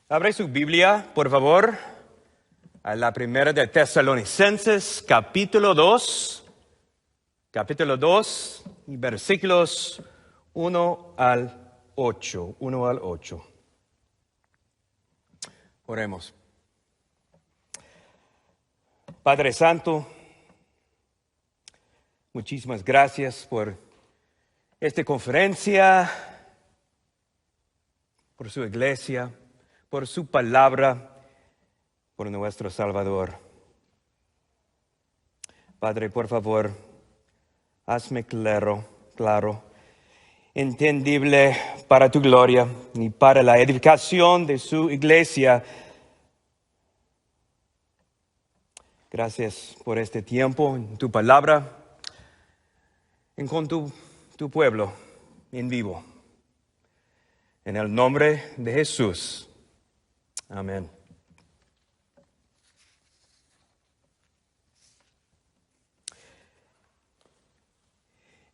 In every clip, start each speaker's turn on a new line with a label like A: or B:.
A: Abre su Biblia, por favor, a la primera de Tesalonicenses, capítulo 2, y versículos 1 al 8. Oremos. Padre Santo, muchísimas gracias por esta conferencia, por su iglesia, por su palabra, por nuestro Salvador. Padre, por favor, hazme claro, entendible para tu gloria y para la edificación de su iglesia. Gracias por este tiempo en tu palabra, y con tu pueblo en vivo. En el nombre de Jesús. Amén.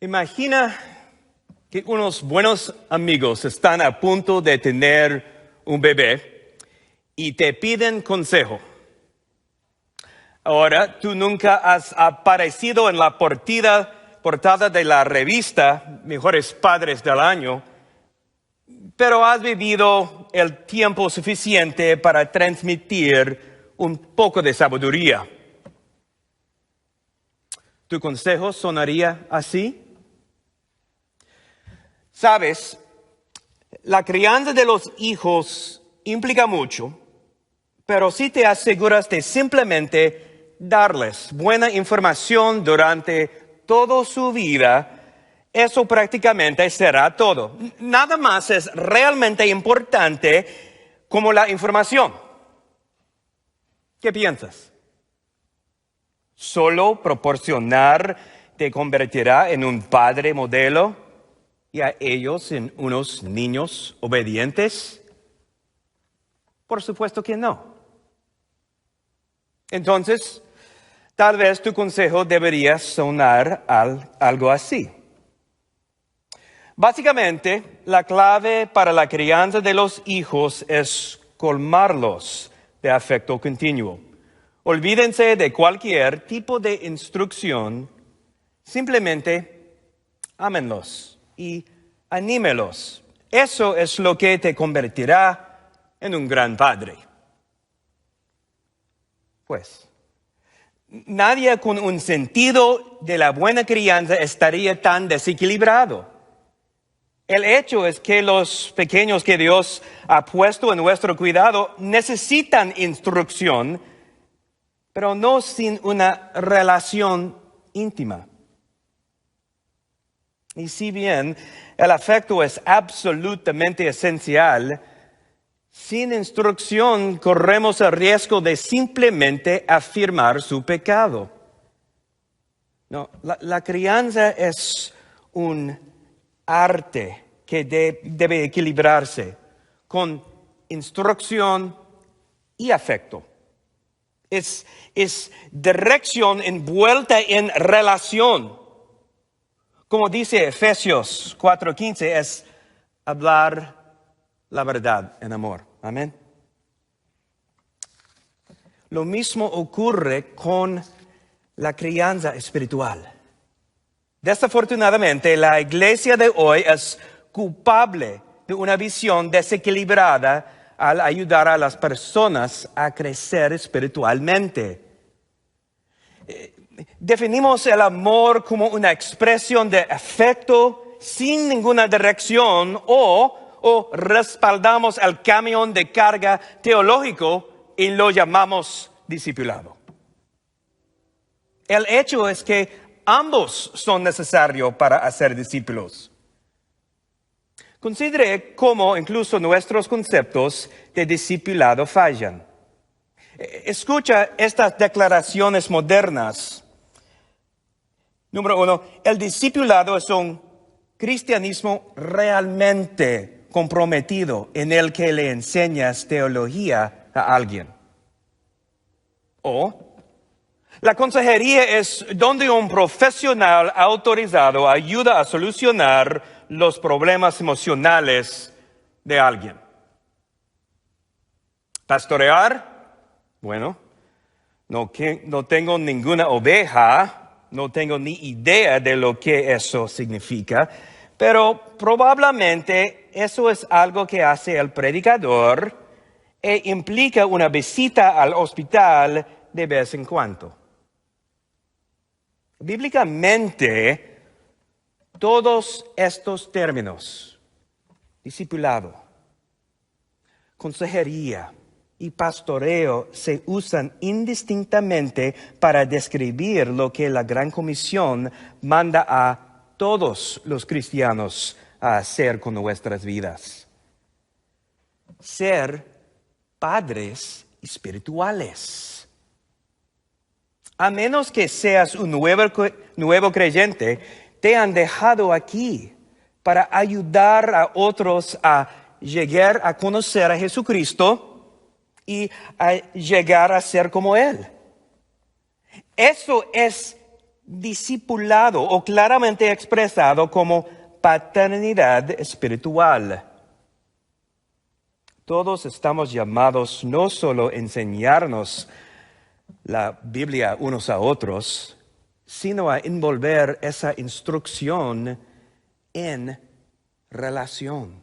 A: Imagina que unos buenos amigos están a punto de tener un bebé y te piden consejo. Ahora, tú nunca has aparecido en la portada de la revista Mejores Padres del Año, pero has vivido el tiempo suficiente para transmitir un poco de sabiduría. ¿Tu consejo sonaría así? Sabes, la crianza de los hijos implica mucho, pero si te aseguras de simplemente darles buena información durante toda su vida, eso prácticamente será todo. Nada más es realmente importante como la información. ¿Qué piensas? ¿Solo proporcionar te convertirá en un padre modelo y a ellos en unos niños obedientes? Por supuesto que no. Entonces, tal vez tu consejo debería sonar algo así. Básicamente, la clave para la crianza de los hijos es colmarlos de afecto continuo. Olvídense de cualquier tipo de instrucción, simplemente ámenlos y anímelos. Eso es lo que te convertirá en un gran padre. Pues, nadie con un sentido de la buena crianza estaría tan desequilibrado. El hecho es que los pequeños que Dios ha puesto en nuestro cuidado necesitan instrucción, pero no sin una relación íntima. Y si bien el afecto es absolutamente esencial, sin instrucción corremos el riesgo de simplemente afirmar su pecado. No, la crianza es un arte que debe equilibrarse con instrucción y afecto. Es dirección envuelta en relación. Como dice Efesios 4:15, es hablar la verdad en amor. Amén. Lo mismo ocurre con la crianza espiritual. Desafortunadamente, la iglesia de hoy es culpable de una visión desequilibrada al ayudar a las personas a crecer espiritualmente. Definimos el amor como una expresión de afecto sin ninguna dirección o respaldamos el camión de carga teológico y lo llamamos discipulado. El hecho es que ambos son necesarios para hacer discípulos. Considere cómo incluso nuestros conceptos de discipulado fallan. Escucha estas declaraciones modernas. Número 1, el discipulado es un cristianismo realmente comprometido en el que le enseñas teología a alguien. O la consejería es donde un profesional autorizado ayuda a solucionar los problemas emocionales de alguien. ¿Pastorear? Bueno, no tengo ninguna oveja, no tengo ni idea de lo que eso significa, pero probablemente eso es algo que hace el predicador e implica una visita al hospital de vez en cuando. Bíblicamente, todos estos términos, discipulado, consejería y pastoreo, se usan indistintamente para describir lo que la Gran Comisión manda a todos los cristianos a hacer con nuestras vidas. Ser padres espirituales. A menos que seas un nuevo creyente, te han dejado aquí para ayudar a otros a llegar a conocer a Jesucristo y a llegar a ser como Él. Eso es discipulado o claramente expresado como paternidad espiritual. Todos estamos llamados no solo a enseñarnos la Biblia unos a otros, sino a envolver esa instrucción en relación.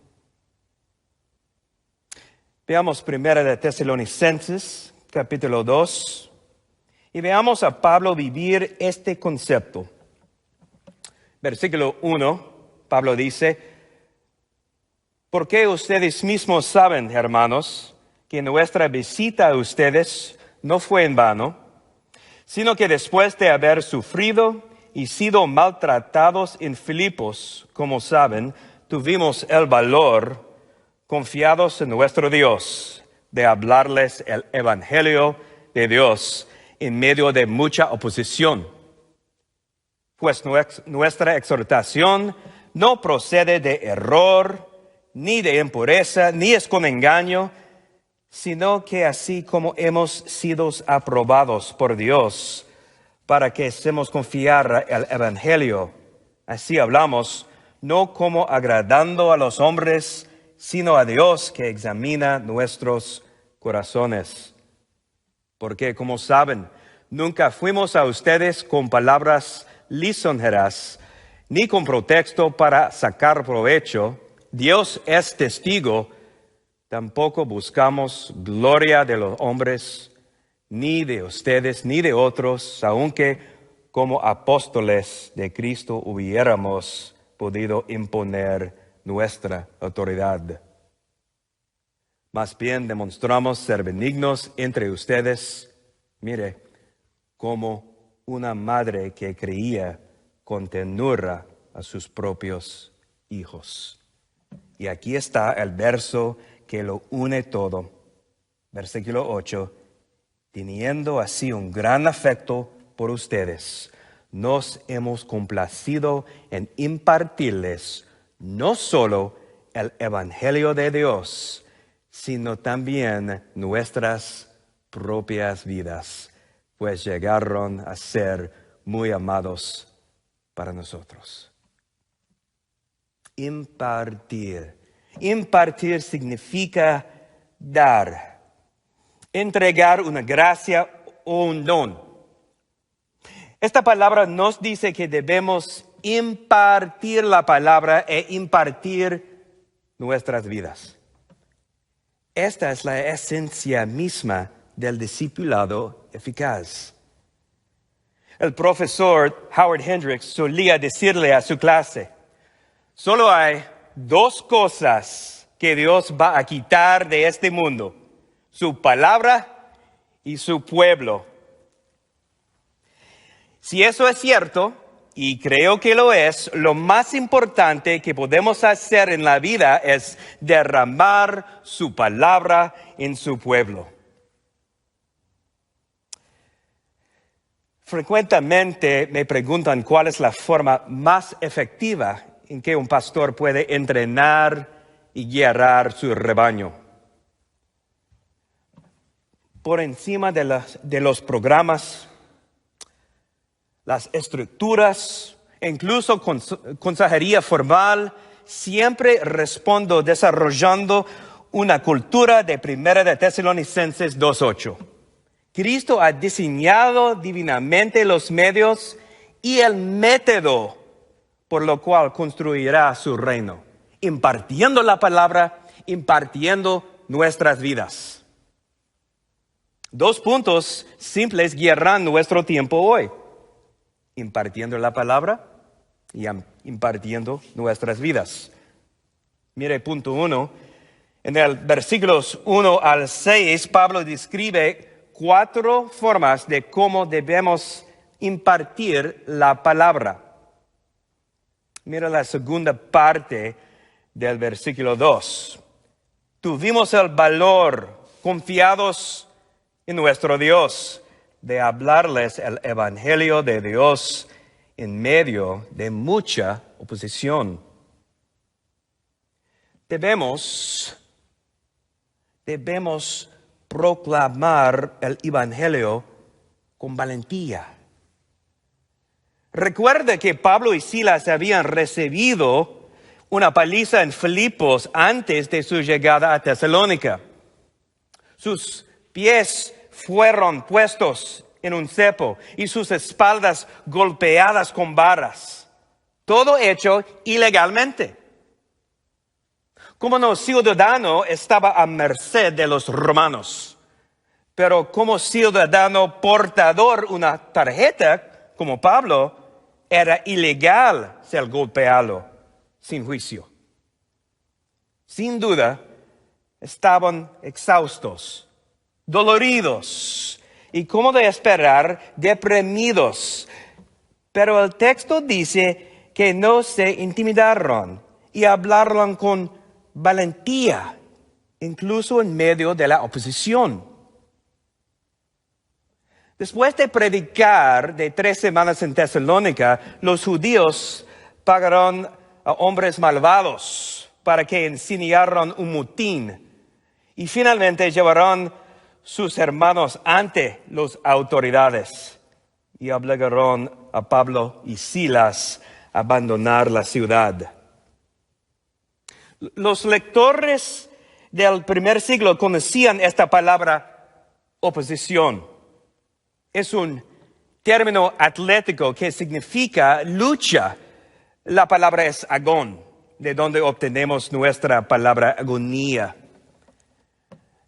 A: Veamos 1 de Tesalonicenses, capítulo 2, y veamos a Pablo vivir este concepto. Versículo 1, Pablo dice: porque ustedes mismos saben, hermanos, que nuestra visita a ustedes no fue en vano, sino que después de haber sufrido y sido maltratados en Filipos, como saben, tuvimos el valor, confiados en nuestro Dios, de hablarles el Evangelio de Dios en medio de mucha oposición. Pues nuestra exhortación no procede de error, ni de impureza, ni es con engaño, sino que así como hemos sido aprobados por Dios para que hacemos confiar el Evangelio, así hablamos, no como agradando a los hombres, sino a Dios que examina nuestros corazones. Porque, como saben, nunca fuimos a ustedes con palabras lisonjeras, ni con pretexto para sacar provecho. Dios es testigo. Tampoco buscamos gloria de los hombres, ni de ustedes, ni de otros, aunque como apóstoles de Cristo hubiéramos podido imponer nuestra autoridad. Más bien demostramos ser benignos entre ustedes, mire, como una madre que creía con ternura a sus propios hijos. Y aquí está el verso que lo une todo. Versículo 8. Teniendo así un gran afecto por ustedes, nos hemos complacido en impartirles no solo el Evangelio de Dios, sino también nuestras propias vidas, pues llegaron a ser muy amados para nosotros. Impartir. Impartir significa dar, entregar una gracia o un don. Esta palabra nos dice que debemos impartir la palabra e impartir nuestras vidas. Esta es la esencia misma del discipulado eficaz. El profesor Howard Hendricks solía decirle a su clase: solo hay dos cosas que Dios va a quitar de este mundo: su palabra y su pueblo. Si eso es cierto, y creo que lo es, lo más importante que podemos hacer en la vida es derramar su palabra en su pueblo. Frecuentemente me preguntan cuál es la forma más efectiva en que un pastor puede entrenar y guiar su rebaño. Por encima de los programas, las estructuras, incluso consejería formal, siempre respondo desarrollando una cultura de Primera de Tesalonicenses 2:8. Cristo ha diseñado divinamente los medios y el método por lo cual construirá su reino, impartiendo la palabra, impartiendo nuestras vidas. 2 puntos simples guiarán nuestro tiempo hoy: impartiendo la palabra y impartiendo nuestras vidas. Mire, punto 1. En el versículos 1 al 6, Pablo describe 4 formas de cómo debemos impartir la palabra. Mira la segunda parte del versículo 2. Tuvimos el valor, confiados en nuestro Dios, de hablarles el evangelio de Dios en medio de mucha oposición. Debemos proclamar el evangelio con valentía. Recuerde que Pablo y Silas habían recibido una paliza en Filipos antes de su llegada a Tesalónica. Sus pies fueron puestos en un cepo y sus espaldas golpeadas con varas. Todo hecho ilegalmente. Como no ciudadano, estaba a merced de los romanos. Pero como ciudadano portador una tarjeta, como Pablo, era ilegal ser golpeado sin juicio. Sin duda, estaban exhaustos, doloridos y, como de esperar, deprimidos. Pero el texto dice que no se intimidaron y hablaron con valentía, incluso en medio de la oposición. Después de predicar de 3 semanas en Tesalónica, los judíos pagaron a hombres malvados para que enseñaran un motín y finalmente llevaron sus hermanos ante las autoridades y obligaron a Pablo y Silas a abandonar la ciudad. Los lectores del primer siglo conocían esta palabra oposición. Es un término atlético que significa lucha. La palabra es agón, de donde obtenemos nuestra palabra agonía.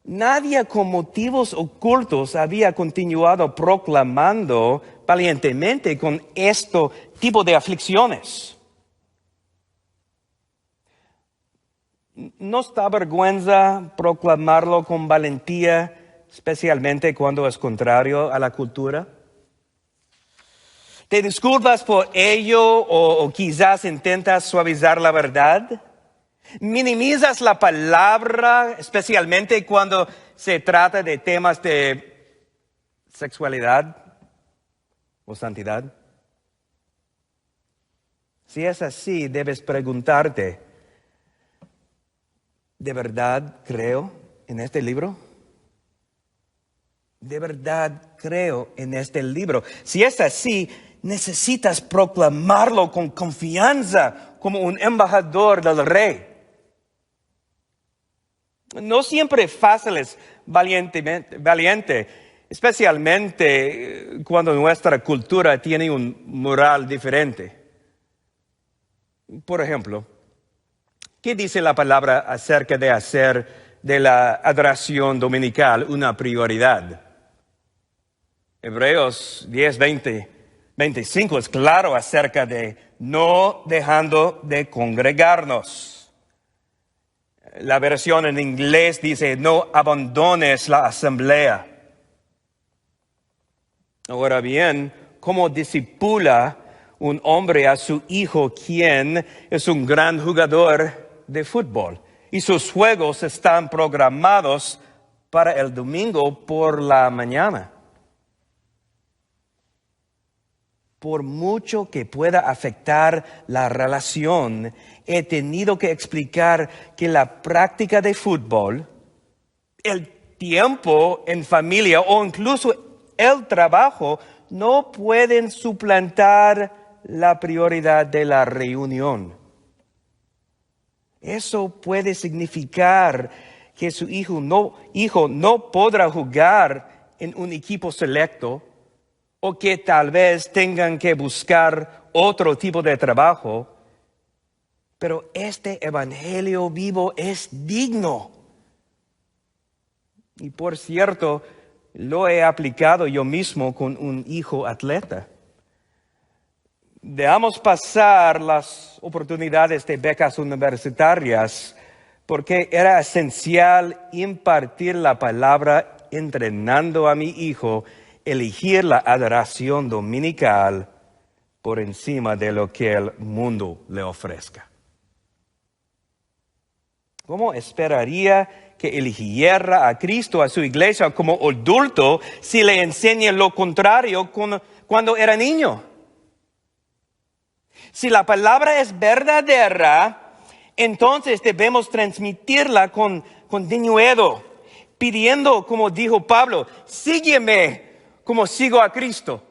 A: Nadie con motivos ocultos había continuado proclamando valientemente con este tipo de aflicciones. ¿No está vergüenza proclamarlo con valentía, especialmente cuando es contrario a la cultura? ¿Te disculpas por ello o quizás intentas suavizar la verdad? ¿Minimizas la palabra, especialmente cuando se trata de temas de sexualidad o santidad? Si es así, debes preguntarte, ¿de verdad creo en este libro? ¿De verdad creo en este libro? Si es así, necesitas proclamarlo con confianza como un embajador del rey. No siempre fácil es valiente, especialmente cuando nuestra cultura tiene un moral diferente. Por ejemplo, ¿qué dice la palabra acerca de hacer de la adoración dominical una prioridad? Hebreos 10:25 es claro acerca de no dejando de congregarnos. La versión en inglés dice, no abandones la asamblea. Ahora bien, ¿cómo discipula un hombre a su hijo quien es un gran jugador de fútbol y sus juegos están programados para el domingo por la mañana? Por mucho que pueda afectar la relación, he tenido que explicar que la práctica de fútbol, el tiempo en familia o incluso el trabajo no pueden suplantar la prioridad de la reunión. Eso puede significar que su hijo no podrá jugar en un equipo selecto o que tal vez tengan que buscar otro tipo de trabajo. Pero este evangelio vivo es digno. Y por cierto, lo he aplicado yo mismo con un hijo atleta. Dejamos pasar las oportunidades de becas universitarias porque era esencial impartir la palabra entrenando a mi hijo a elegir la adoración dominical por encima de lo que el mundo le ofrezca. ¿Cómo esperaría que eligiera a Cristo a su iglesia como adulto si le enseña lo contrario cuando era niño? Si la palabra es verdadera, entonces debemos transmitirla con denuedo, pidiendo, como dijo Pablo, sígueme como sigo a Cristo.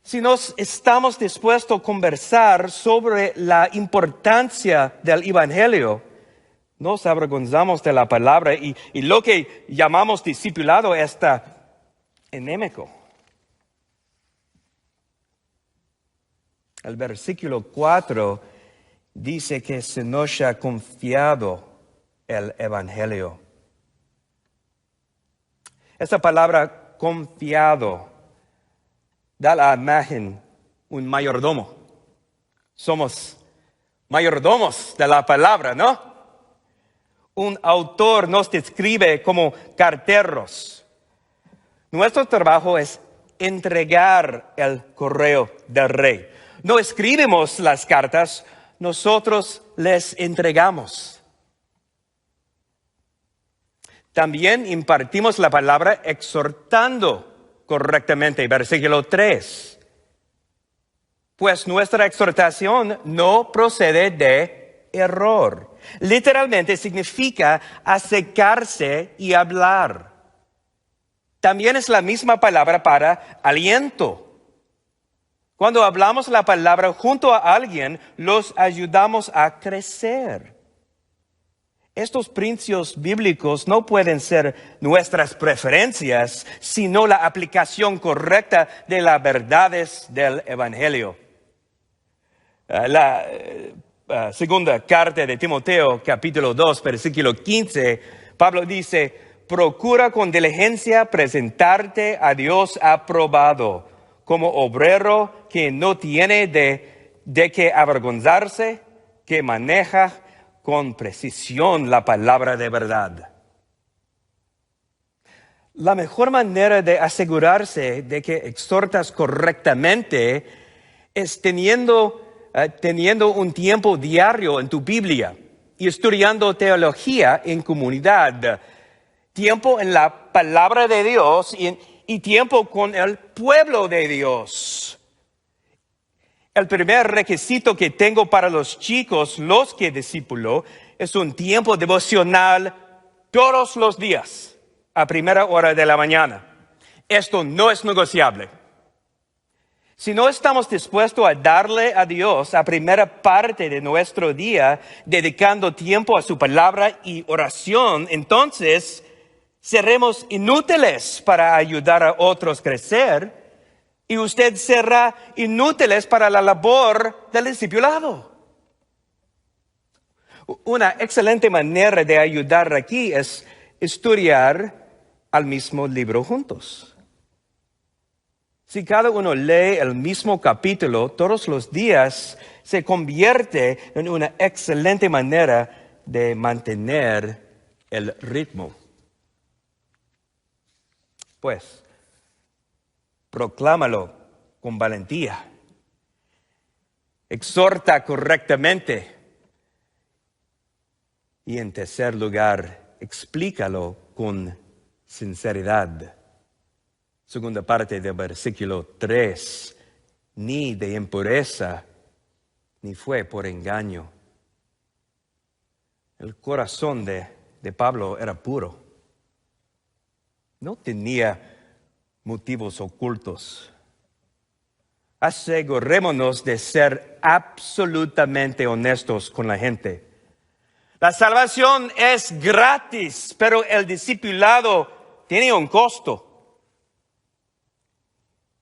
A: Si nos estamos dispuestos a conversar sobre la importancia del evangelio, nos avergonzamos de la palabra y lo que llamamos discipulado está enémico. El versículo 4 dice que se nos ha confiado el evangelio. Esa palabra confiado da la imagen un mayordomo. Somos mayordomos de la palabra, ¿no? Un autor nos describe como carteros. Nuestro trabajo es entregar el correo del rey. No escribimos las cartas, nosotros les entregamos. También impartimos la palabra exhortando correctamente, versículo 3. Pues nuestra exhortación no procede de error. Literalmente significa acercarse y hablar. También es la misma palabra para aliento. Cuando hablamos la palabra junto a alguien, los ayudamos a crecer. Estos principios bíblicos no pueden ser nuestras preferencias, sino la aplicación correcta de las verdades del Evangelio. La segunda carta de Timoteo, capítulo 2, versículo 15, Pablo dice, procura con diligencia presentarte a Dios aprobado, como obrero que no tiene de qué avergonzarse, que maneja con precisión la palabra de verdad. La mejor manera de asegurarse de que exhortas correctamente es teniendo un tiempo diario en tu Biblia y estudiando teología en comunidad, tiempo en la palabra de Dios y tiempo con el pueblo de Dios. El primer requisito que tengo para los chicos, los que discípulo, es un tiempo devocional todos los días, a primera hora de la mañana. Esto no es negociable. Si no estamos dispuestos a darle a Dios a primera parte de nuestro día, dedicando tiempo a su palabra y oración, entonces seremos inútiles para ayudar a otros a crecer. Y usted será inútiles para la labor del discipulado. Una excelente manera de ayudar aquí es estudiar al mismo libro juntos. Si cada uno lee el mismo capítulo todos los días, se convierte en una excelente manera de mantener el ritmo. Pues, proclámalo con valentía. Exhorta correctamente. Y en tercer lugar, explícalo con sinceridad. Segunda parte del versículo 3. Ni de impureza, ni fue por engaño. El corazón de Pablo era puro. No tenía motivos ocultos. Asegurémonos de ser absolutamente honestos con la gente. La salvación es gratis, pero el discipulado tiene un costo.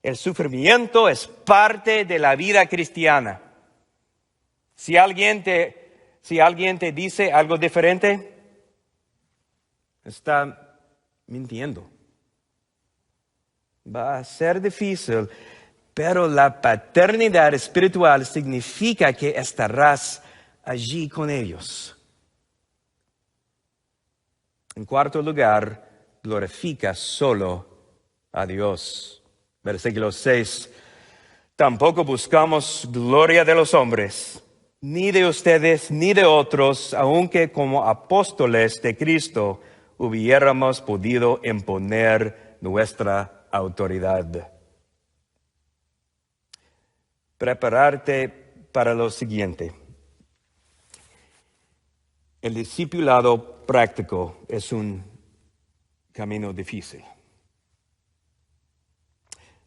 A: El sufrimiento es parte de la vida cristiana. Si alguien te dice algo diferente, está mintiendo. Va a ser difícil, pero la paternidad espiritual significa que estarás allí con ellos. En cuarto lugar, glorifica solo a Dios. Versículo 6. Tampoco buscamos gloria de los hombres, ni de ustedes, ni de otros, aunque como apóstoles de Cristo hubiéramos podido imponer nuestra autoridad. Prepararte para lo siguiente. El discipulado práctico es un camino difícil.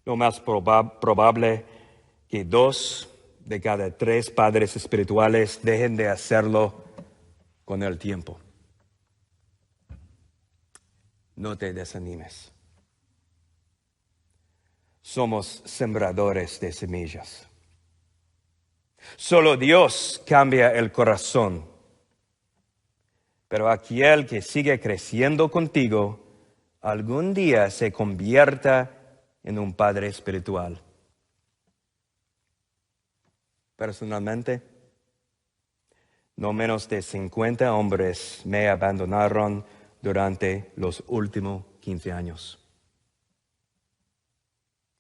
A: Lo más probable que 2 de cada 3 padres espirituales dejen de hacerlo con el tiempo. No te desanimes. Somos sembradores de semillas. Solo Dios cambia el corazón. Pero aquel que sigue creciendo contigo, algún día se convierta en un padre espiritual. Personalmente, no menos de 50 hombres me abandonaron durante los últimos 15 años.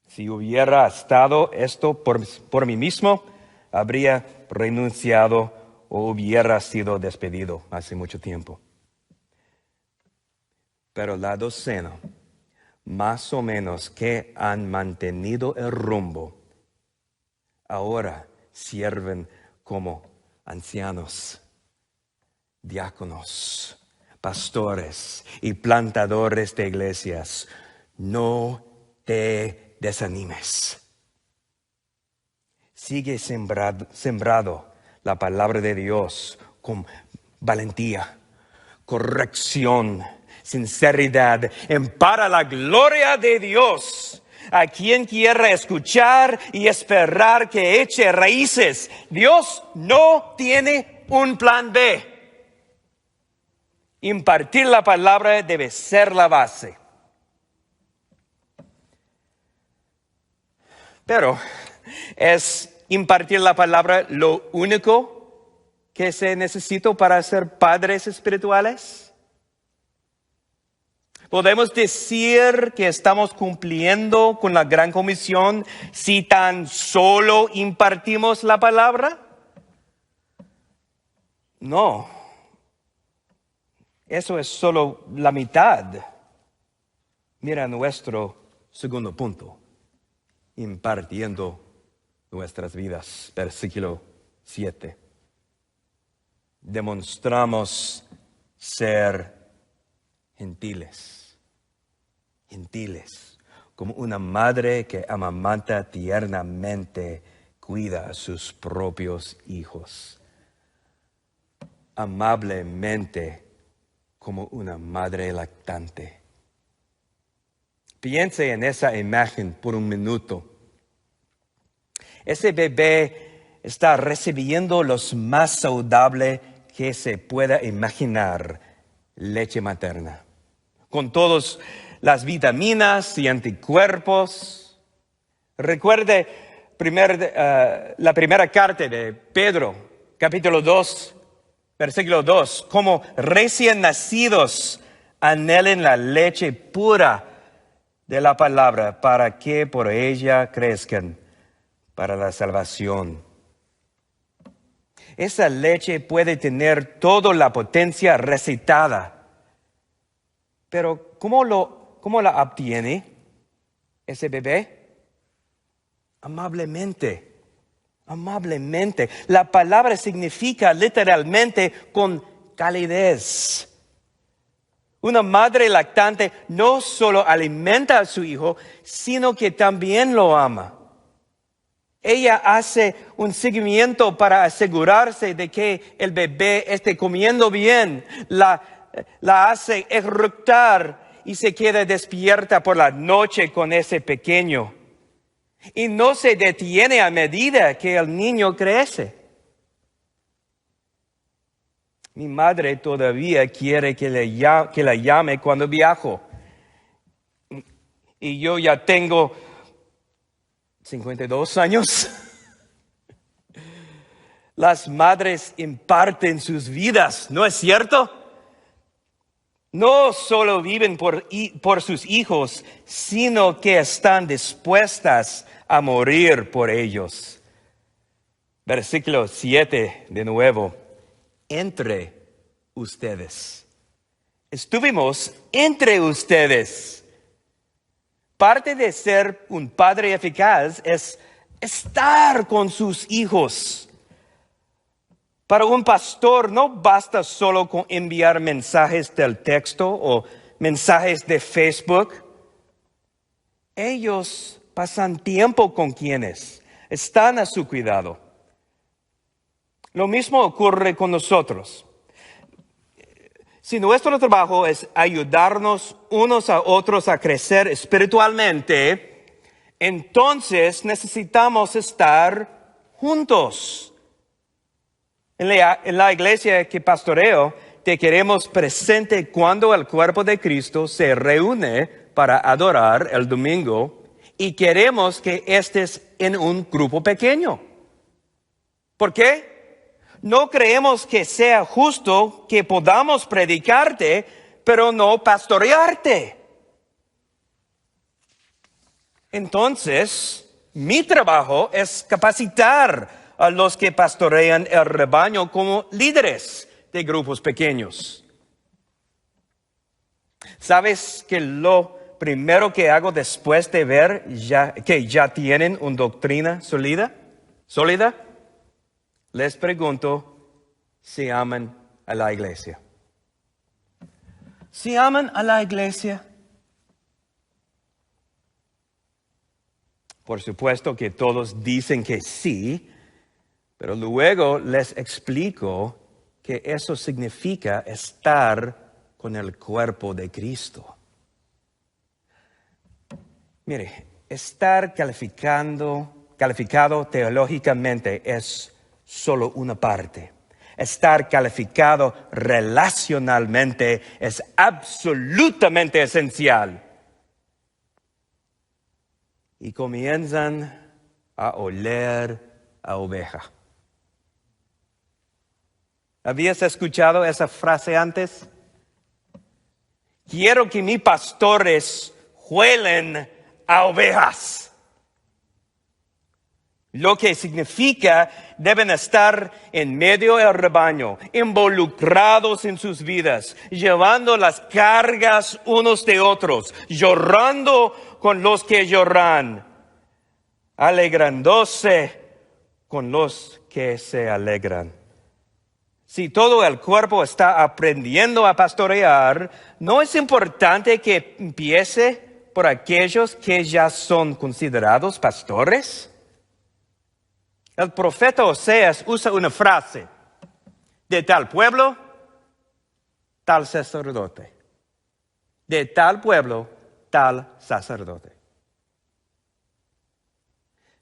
A: Si hubiera estado esto por mí mismo, habría renunciado o hubiera sido despedido hace mucho tiempo. Pero la docena, más o menos, que han mantenido el rumbo, ahora sirven como ancianos, diáconos, pastores y plantadores de iglesias. No te desanimes. Sigue sembrado la palabra de Dios con valentía, corrección, sinceridad, para la gloria de Dios. A quien quiera escuchar y esperar que eche raíces, Dios no tiene un plan B. Impartir la palabra debe ser la base. Pero, ¿es impartir la palabra lo único que se necesita para ser padres espirituales? ¿Podemos decir que estamos cumpliendo con la gran comisión si tan solo impartimos la palabra? No. Eso es solo la mitad. Mira nuestro segundo punto. Impartiendo nuestras vidas. Versículo 7. Demostramos ser gentiles, como una madre que amamanta tiernamente, cuida a sus propios hijos. Amablemente, como una madre lactante. Piense en esa imagen por un minuto. Ese bebé está recibiendo lo más saludable que se pueda imaginar, leche materna, con todas las vitaminas y anticuerpos. Recuerde la primera carta de Pedro, capítulo 2, versículo 2, como recién nacidos anhelen la leche pura de la palabra para que por ella crezcan para la salvación. Esa leche puede tener toda la potencia recitada. Pero ¿cómo la obtiene ese bebé? Amablemente. La palabra significa literalmente con calidez. Una madre lactante no solo alimenta a su hijo, sino que también lo ama. Ella hace un seguimiento para asegurarse de que el bebé esté comiendo bien. La hace eructar y se queda despierta por la noche con ese pequeño. Y no se detiene a medida que el niño crece. Mi madre todavía quiere que la llame cuando viajo. Y yo ya tengo 52 años. Las madres imparten sus vidas, ¿no es cierto? No solo viven por sus hijos, sino que están dispuestas a morir por ellos. Versículo 7 de nuevo. Entre ustedes. Estuvimos entre ustedes. Parte de ser un padre eficaz es estar con sus hijos. Para un pastor no basta solo con enviar mensajes del texto o mensajes de Facebook. Ellos pasan tiempo con quienes están a su cuidado. Lo mismo ocurre con nosotros. Si nuestro trabajo es ayudarnos unos a otros a crecer espiritualmente, entonces necesitamos estar juntos. En la iglesia que pastoreo, te queremos presente cuando el cuerpo de Cristo se reúne para adorar el domingo y queremos que estés en un grupo pequeño. ¿Por qué? No creemos que sea justo que podamos predicarte, pero no pastorearte. Entonces, mi trabajo es capacitar a los que pastorean el rebaño como líderes de grupos pequeños. ¿Sabes que lo primero que hago después de ver que ya tienen una doctrina sólida? Les pregunto si aman a la iglesia. Si aman a la iglesia. Por supuesto que todos dicen que sí, pero luego les explico que eso significa estar con el cuerpo de Cristo. Mire, estar calificado teológicamente es solo una parte. Estar calificado relacionalmente es absolutamente esencial. Y comienzan a oler a oveja. ¿Habías escuchado esa frase antes? Quiero que mis pastores huelen a ovejas. Lo que significa deben estar en medio del rebaño, involucrados en sus vidas, llevando las cargas unos de otros, llorando con los que lloran, alegrándose con los que se alegran. Si todo el cuerpo está aprendiendo a pastorear, ¿no es importante que empiece por aquellos que ya son considerados pastores? El profeta Oseas usa una frase: de tal pueblo, tal sacerdote. De tal pueblo, tal sacerdote.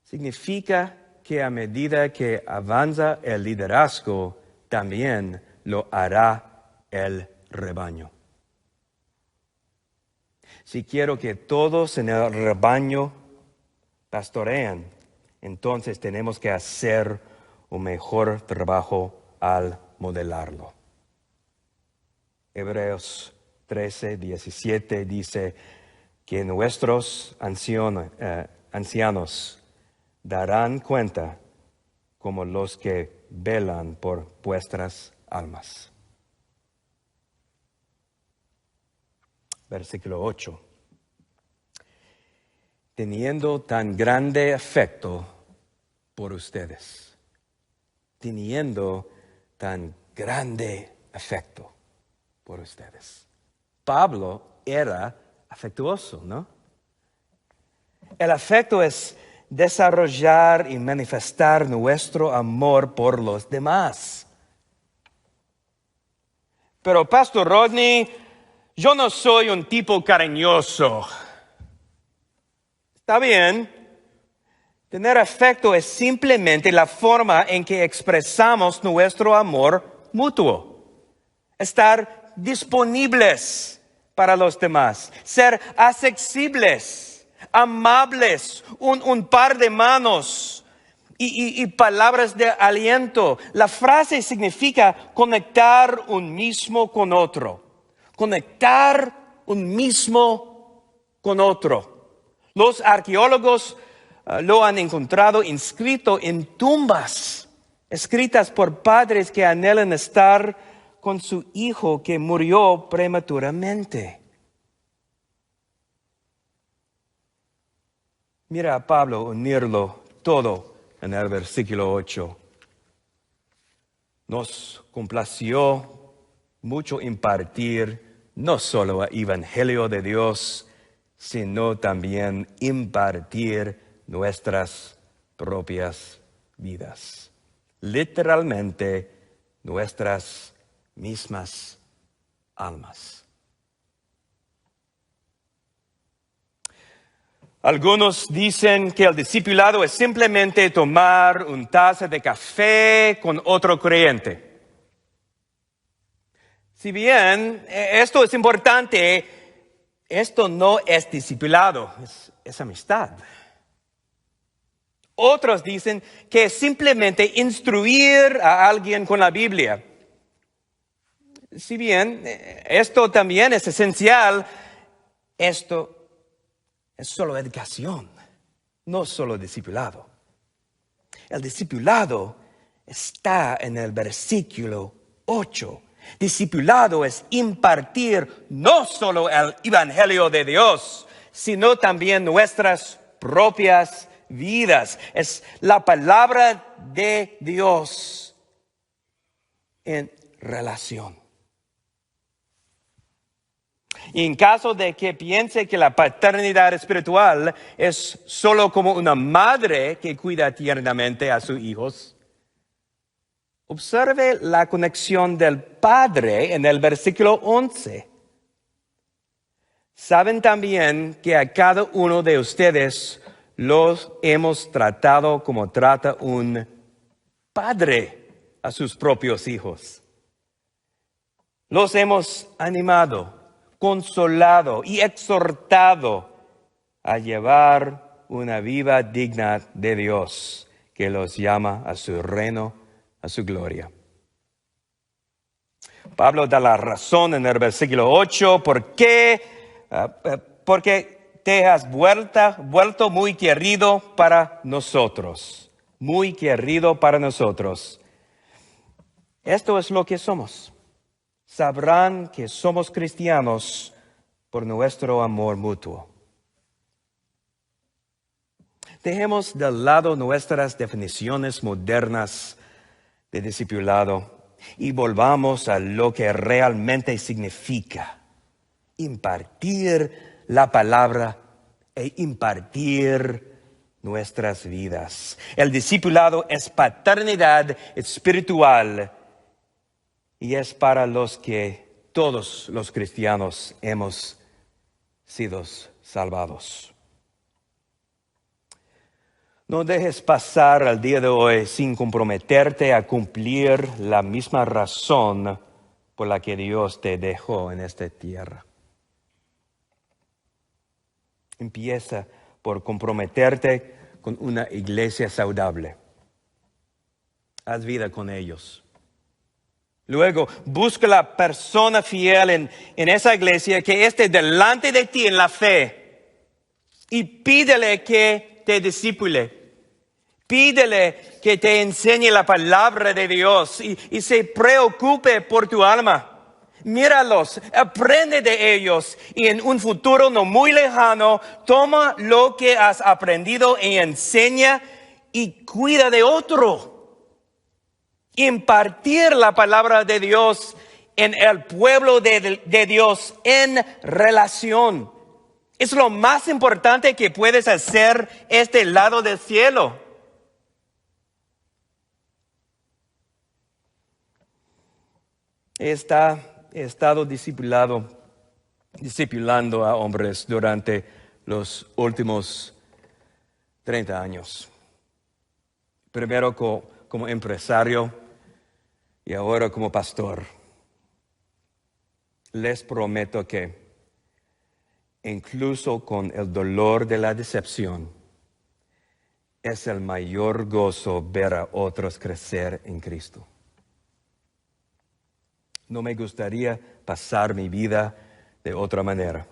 A: Significa que a medida que avanza el liderazgo, también lo hará el rebaño. Si quiero que todos en el rebaño pastoreen, entonces tenemos que hacer un mejor trabajo al modelarlo. Hebreos 13:17 dice que nuestros ancianos darán cuenta como los que velan por vuestras almas. Versículo 8. Teniendo tan grande afecto por ustedes. Teniendo tan grande afecto por ustedes. Pablo era afectuoso, ¿no? El afecto es desarrollar y manifestar nuestro amor por los demás. Pero, Pastor Rodney, yo no soy un tipo cariñoso. Está bien. Tener afecto es simplemente la forma en que expresamos nuestro amor mutuo. Estar disponibles para los demás. Ser accesibles, amables, un par de manos y palabras de aliento. La frase significa conectar un mismo con otro. Conectar un mismo con otro. Los arqueólogos lo han encontrado inscrito en tumbas, escritas por padres que anhelan estar con su hijo que murió prematuramente. Mira a Pablo unirlo todo en el versículo 8. Nos complació mucho impartir no solo el Evangelio de Dios, sino también impartir nuestras propias vidas. Literalmente, nuestras mismas almas. Algunos dicen que el discipulado es simplemente tomar una taza de café con otro creyente. Si bien esto es importante, esto no es discipulado, es amistad. Otros dicen que es simplemente instruir a alguien con la Biblia. Si bien esto también es esencial, esto es solo educación, no solo discipulado. El discipulado está en el versículo 8. Discipulado es impartir no solo el Evangelio de Dios, sino también nuestras propias vidas. Es la palabra de Dios en relación. Y en caso de que piense que la paternidad espiritual es solo como una madre que cuida tiernamente a sus hijos, observe la conexión del Padre en el versículo 11. Saben también que a cada uno de ustedes los hemos tratado como trata un padre a sus propios hijos. Los hemos animado, consolado y exhortado a llevar una vida digna de Dios, que los llama a su reino, a su gloria. Pablo da la razón en el versículo 8, porque te has vuelto muy querido para nosotros, muy querido para nosotros. Esto es lo que somos. Sabrán que somos cristianos por nuestro amor mutuo. Dejemos de lado nuestras definiciones modernas de discipulado y volvamos a lo que realmente significa impartir la palabra e impartir nuestras vidas. El discipulado es paternidad espiritual y es para los que todos los cristianos hemos sido salvados. No dejes pasar el día de hoy sin comprometerte a cumplir la misma razón por la que Dios te dejó en esta tierra. Empieza por comprometerte con una iglesia saludable. Haz vida con ellos. Luego, busca la persona fiel en esa iglesia que esté delante de ti en la fe y pídele que te discipule. Pídele que te enseñe la palabra de Dios y se preocupe por tu alma. Míralos, aprende de ellos y en un futuro no muy lejano, toma lo que has aprendido y enseña y cuida de otro. Impartir la palabra de Dios en el pueblo de Dios en relación. Es lo más importante que puedes hacer este lado del cielo. He estado discipulando a hombres durante los últimos 30 años. Primero como empresario y ahora como pastor. Les prometo que incluso con el dolor de la decepción, es el mayor gozo ver a otros crecer en Cristo. No me gustaría pasar mi vida de otra manera.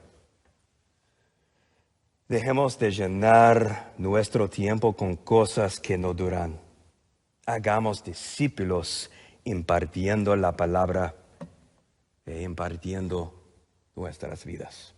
A: Dejemos de llenar nuestro tiempo con cosas que no duran. Hagamos discípulos impartiendo la palabra e impartiendo nuestras vidas.